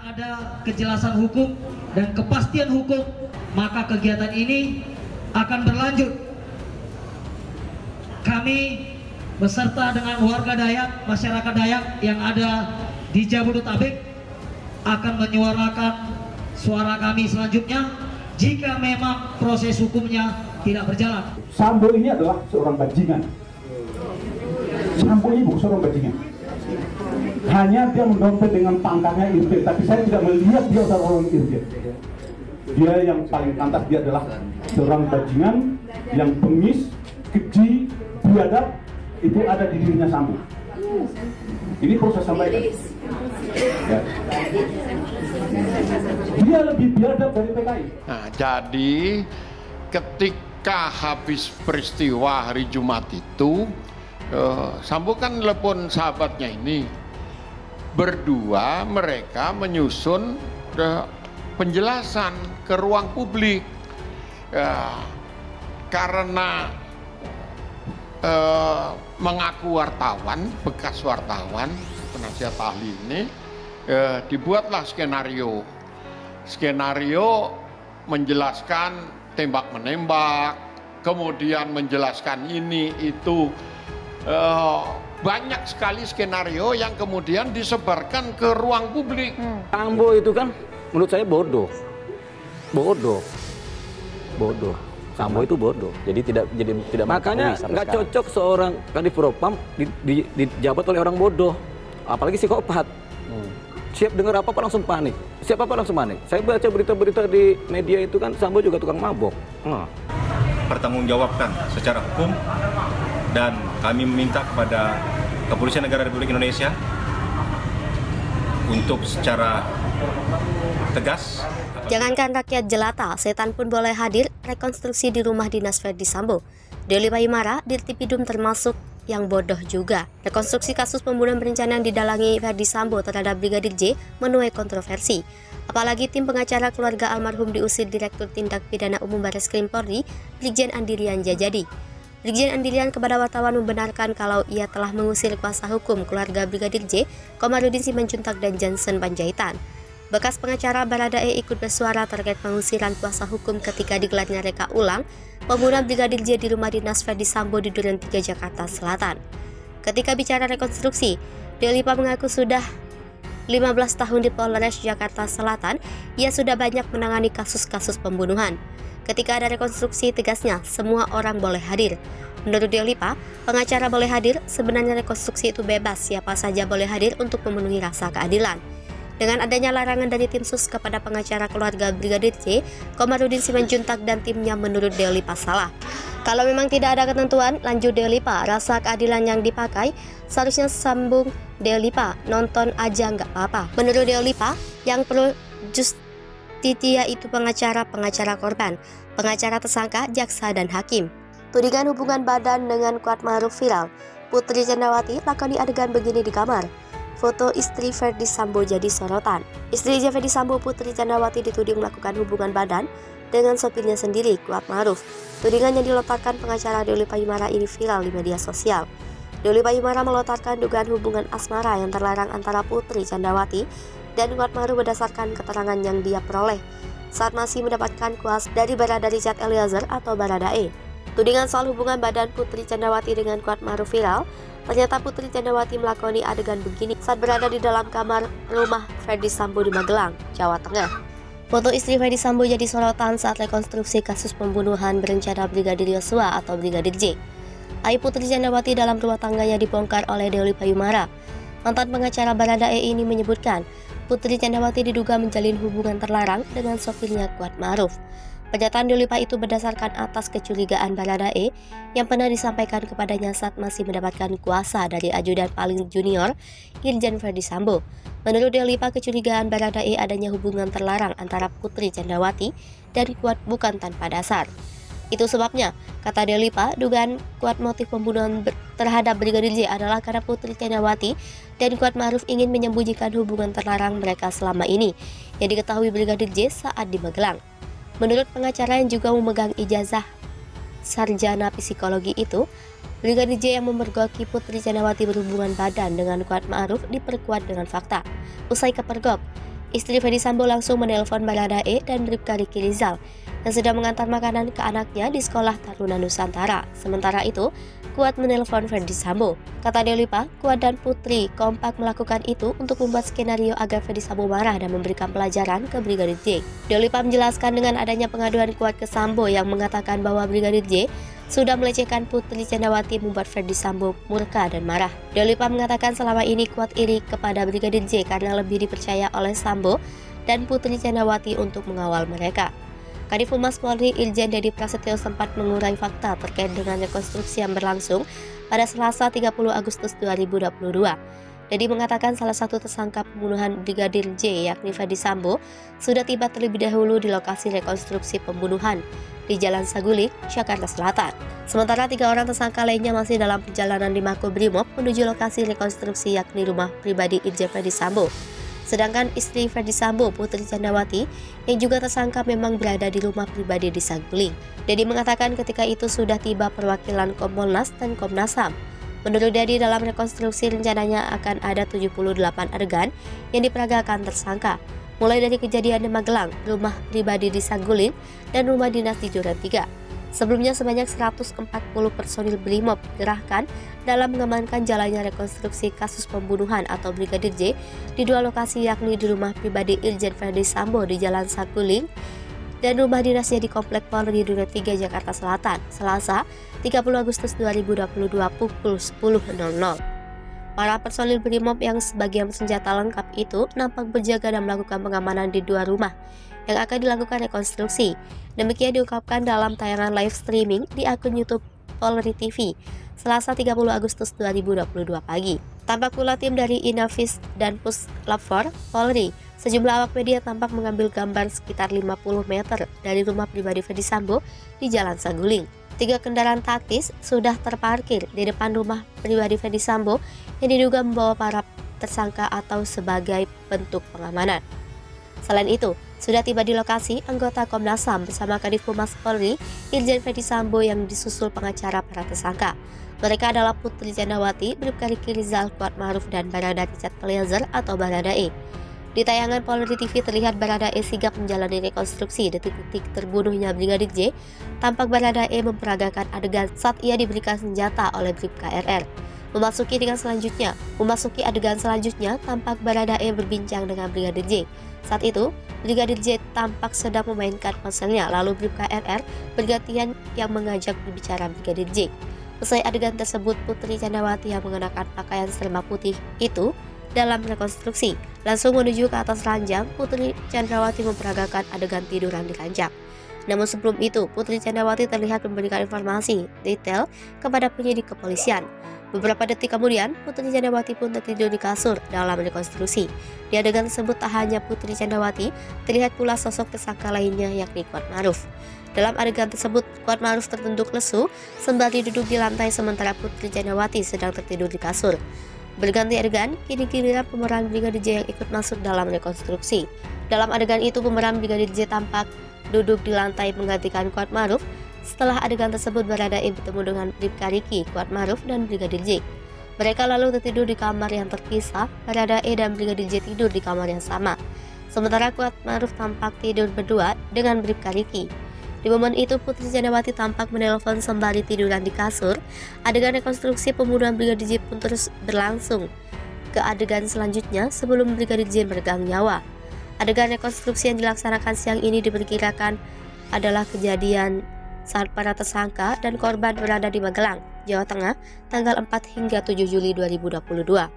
ada kejelasan hukum dan kepastian hukum, maka kegiatan ini akan berlanjut. Kami beserta dengan warga Dayak, masyarakat Dayak yang ada di Jabodetabek akan menyuarakan suara kami selanjutnya jika memang proses hukumnya tidak berjalan. Sambo ini adalah seorang bajingan. Sambo ini bukan seorang bajingan. Hanya dia mendompet dengan pangkatnya irjen, tapi saya tidak melihat dia seorang irjen. Dia yang paling pantas, dia adalah seorang bajingan yang bengis, keji, biadab, itu ada di dirinya Sambo. Ini perlu saya sampaikan. Ya. Dia lebih biadab dari PKI. Nah, jadi ketika habis peristiwa hari Jumat itu, Sambo kan telepon sahabatnya ini. Berdua mereka menyusun penjelasan ke ruang publik. Karena mengaku wartawan, bekas wartawan, penasihat ahli ini, dibuatlah skenario menjelaskan tembak-menembak, kemudian menjelaskan ini itu, banyak sekali skenario yang kemudian disebarkan ke ruang publik. Sambo itu kan menurut saya bodoh. Sambo itu bodoh. Jadi tidak makanya nggak cocok seorang Kadif Propam dijabat oleh orang bodoh, apalagi psikopat. Siap dengar apa langsung panik. Siapa apa langsung panik. Saya baca berita-berita di media itu kan Sambo juga tukang mabok. Pertanggungjawabkan secara hukum, dan kami meminta kepada Kepolisian Negara Republik Indonesia untuk secara tegas. Jangankan rakyat jelata, setan pun boleh hadir rekonstruksi di rumah dinas Ferdy Sambo. Deoli Payumara, Dirtipidum termasuk yang bodoh juga. Rekonstruksi kasus pembunuhan berencana yang didalangi Ferdy Sambo terhadap Brigadir J menuai kontroversi. Apalagi tim pengacara keluarga almarhum diusir Direktur Tindak Pidana Umum Barreskrim Polri, Brigjen Andirian Djajadi. Brigjen Andirian kepada wartawan membenarkan kalau ia telah mengusir kuasa hukum keluarga Brigadir J, Komarudin Simanjuntak dan Johnson Panjaitan. Bekas pengacara Baradae ikut bersuara terkait pengusiran kuasa hukum ketika digelarnya reka ulang pembunuhan Brigadir J di rumah dinas Ferdy Sambo di Duren 3, Jakarta Selatan. Ketika bicara rekonstruksi, Deolipa mengaku sudah 15 tahun di Polres Jakarta Selatan, ia sudah banyak menangani kasus-kasus pembunuhan. Ketika ada rekonstruksi, tegasnya semua orang boleh hadir. Menurut Deolipa, pengacara boleh hadir, sebenarnya rekonstruksi itu bebas, siapa saja boleh hadir untuk memenuhi rasa keadilan. Dengan adanya larangan dari tim sus kepada pengacara keluarga Brigadir J, Komarudin Simanjuntak dan timnya menurut Deolipa salah. Kalau memang tidak ada ketentuan, lanjut Deolipa, rasa keadilan yang dipakai seharusnya sambung Deolipa, nonton aja nggak apa-apa. Menurut Deolipa, yang perlu justitia itu pengacara korban, pengacara tersangka, jaksa dan hakim. Tudingan hubungan badan dengan Kuatmaruf viral. Putri Candrawati lakoni adegan begini di kamar. Foto istri Ferdy Sambo jadi sorotan. Istri Ferdy Sambo, Putri Candrawati, dituding melakukan hubungan badan dengan sopirnya sendiri, Kuatmaruf. Tudingan yang dilontarkan pengacara Deoli Payumara ini viral di media sosial. Deoli Payumara melontarkan dugaan hubungan asmara yang terlarang antara Putri Candrawati dan Kuatmaruf berdasarkan keterangan yang dia peroleh saat masih mendapatkan kuasa dari Barada Richard Eliezer atau Baradae. Tudingan soal hubungan badan Putri Candrawati dengan Kuatmaruf viral. Ternyata Putri Candrawati melakoni adegan begini saat berada di dalam kamar rumah Ferdy Sambo di Magelang, Jawa Tengah. Foto istri Ferdy Sambo jadi sorotan saat rekonstruksi kasus pembunuhan berencana Brigadir Yosua atau Brigadir J. Aib Putri Candrawati dalam rumah tangganya dibongkar oleh Deoli Payumara. Mantan pengacara Baradae ini menyebutkan Putri Candrawati diduga menjalin hubungan terlarang dengan sopirnya Kuatmaruf. Pernyataan Deolipa itu berdasarkan atas kecurigaan Baradae yang pernah disampaikan kepadanya saat masih mendapatkan kuasa dari ajudan paling junior, Irjen Ferdy Sambo. Menurut Deolipa, kecurigaan Baradae adanya hubungan terlarang antara Putri Candrawati dan Kuat bukan tanpa dasar. Itu sebabnya, kata Deolipa, dugaan kuat motif pembunuhan terhadap Brigadir J adalah karena Putri Candrawati dan Kuatmaruf ingin menyembunyikan hubungan terlarang mereka selama ini yang diketahui Brigadir J saat di Magelang. Menurut pengacara yang juga memegang ijazah sarjana psikologi itu, Brigadir J yang memergoki Putri Candrawati berhubungan badan dengan Kuatmaruf diperkuat dengan fakta. Usai kepergok, istri Ferdi Sambo langsung menelpon Baradae dan Bribka Riki Rizal yang sedang mengantar makanan ke anaknya di sekolah Taruna Nusantara. Sementara itu, Kuat menelpon Ferdi Sambo. Kata Deolipa, Kuat dan Putri kompak melakukan itu untuk membuat skenario agar Ferdi Sambo marah dan memberikan pelajaran ke Brigadir J. Deolipa menjelaskan dengan adanya pengaduan Kuat ke Sambo yang mengatakan bahwa Brigadir J sudah melecehkan Putri Candrawati membuat Ferdi Sambo murka dan marah. Deolipa mengatakan selama ini Kuat iri kepada Brigadir J karena lebih dipercaya oleh Sambo dan Putri Candrawati untuk mengawal mereka. Kadif Humas Polri Irjen Dedi Prasetyo sempat mengurai fakta terkait dengan rekonstruksi yang berlangsung pada Selasa 30 Agustus 2022. Dedi mengatakan salah satu tersangka pembunuhan Brigadir J yakni Ferdi Sambo sudah tiba terlebih dahulu di lokasi rekonstruksi pembunuhan di Jalan Saguling, Jakarta Selatan. Sementara 3 orang tersangka lainnya masih dalam perjalanan di Makobrimob menuju lokasi rekonstruksi yakni rumah pribadi Irjen Ferdi Sambo. Sedangkan istri Ferdi Sambo, Putri Candrawati, yang juga tersangka memang berada di rumah pribadi di Saguling. Dedi mengatakan ketika itu sudah tiba perwakilan Kompolnas dan Komnas HAM. Menurut Dedi, dalam rekonstruksi rencananya akan ada 78 adegan yang diperagakan tersangka, mulai dari kejadian di Magelang, rumah pribadi di Saguling, dan rumah dinas di Duren 3. Sebelumnya sebanyak 140 personil Brimob dikerahkan dalam mengamankan jalannya rekonstruksi kasus pembunuhan atau Brigadir J di 2 lokasi yakni di rumah pribadi Irjen Ferdi Sambo di Jalan Saguling dan rumah dinasnya di Komplek Polri di Duren 3 Jakarta Selatan, Selasa 30 Agustus 2022 pukul 10.00. Para personil Brimob yang sebagian senjata lengkap itu nampak berjaga dan melakukan pengamanan di 2 rumah yang akan dilakukan rekonstruksi. Demikian diungkapkan dalam tayangan live streaming di akun YouTube Polri TV Selasa 30 Agustus 2022 pagi. Tampak pula tim dari Inavis dan Puslap 4 Polri. Sejumlah awak media tampak mengambil gambar sekitar 50 meter dari rumah pribadi Ferdi Sambo di Jalan Saguling. 3 kendaraan taktis sudah terparkir di depan rumah pribadi Ferdi Sambo yang diduga membawa para tersangka atau sebagai bentuk pengamanan. Selain itu, sudah tiba di lokasi anggota Komnas HAM bersama Kadif Humas Polri Irjen Ferdi Sambo yang disusul pengacara para tersangka. Mereka adalah Putri Candrawati, Bribka Riki Rizal, Kuat Ma'ruf, dan Barada Richard Eliezer atau Baradae. Di tayangan Polri TV terlihat Baradae sigap menjalani rekonstruksi detik-detik terbunuhnya Brigadir J. Tampak Baradae memperagakan adegan saat ia diberikan senjata oleh Bribka RR. Memasuki adegan selanjutnya, tampak Baradae berbincang dengan Brigadir J. Saat itu, Brigadir J tampak sedang memainkan ponselnya, lalu Bribka RR bergantian yang mengajak berbicara Brigadir J. Usai adegan tersebut, Putri Candrawati yang mengenakan pakaian serba putih itu dalam rekonstruksi langsung menuju ke atas ranjang. Putri Candrawati memperagakan adegan tiduran di ranjang. Namun sebelum itu, Putri Candrawati terlihat memberikan informasi detail kepada penyidik kepolisian. Beberapa detik kemudian, Putri Candrawati pun tertidur di kasur dalam rekonstruksi. Di adegan tersebut tak hanya Putri Candrawati, terlihat pula sosok tersangka lainnya yakni Kuat Ma'ruf. Dalam adegan tersebut, Kuat Ma'ruf tertunduk lesu sembari duduk di lantai sementara Putri Candrawati sedang tertidur di kasur. Berganti adegan, kini giliran pemeran Brigadir J yang ikut masuk dalam rekonstruksi. Dalam adegan itu, pemeran Brigadir J tampak duduk di lantai menggantikan Kuat Ma'ruf. Setelah adegan tersut, Baradae bertemu dengan Bribka Riki, Kuat Ma'ruf, dan Brigadir J. Mereka lalu tertidur di kamar yang terpisah. Baradae dan Brigadir J tidur di kamar yang sama. Sementara Kuat Ma'ruf tampak tidur berdua dengan Bribka Riki. Di momen itu, Putri Candrawati tampak menelpon sembari tiduran di kasur. Adegan rekonstruksi pembunuhan Brigadir J pun terus berlangsung ke adegan selanjutnya sebelum Brigadir J meregang nyawa. Adegan rekonstruksi yang dilaksanakan siang ini diperkirakan adalah kejadian saat para tersangka dan korban berada di Magelang, Jawa Tengah, tanggal 4 hingga 7 Juli 2022.